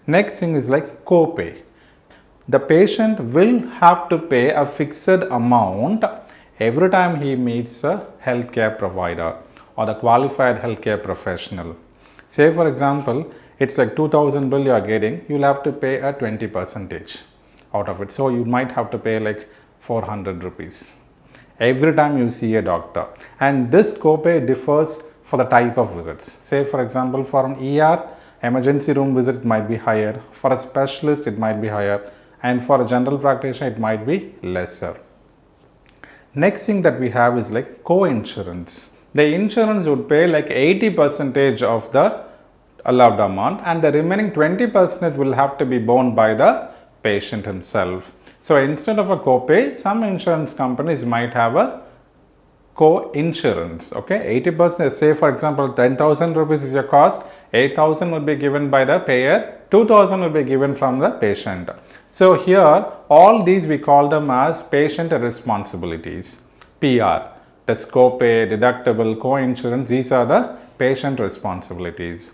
Next thing is like copay. The patient will have to pay a fixed amount every time he meets a healthcare provider or the qualified healthcare professional. Say for example, it's like 2000 bill you are getting, you'll have to pay a 20% out of it. So you might have to pay like 400 rupees every time you see a doctor. And this copay differs for the type of visits. Say for example, for an ER, emergency room visit might be higher, for a specialist it might be higher, and for a general practitioner it might be lesser. Next thing that we have is like co-insurance. The insurance would pay like 80% of the allowed amount, and the remaining 20% will have to be borne by the patient himself. So instead of a copay, some insurance companies might have a co-insurance. Okay, 80%, say for example 10,000 rupees is your cost, 8,000 will be given by the payer, 2,000 will be given from the patient. So here all these we call them as patient responsibilities, PR. The copay, deductible, co-insurance, these are the patient responsibilities.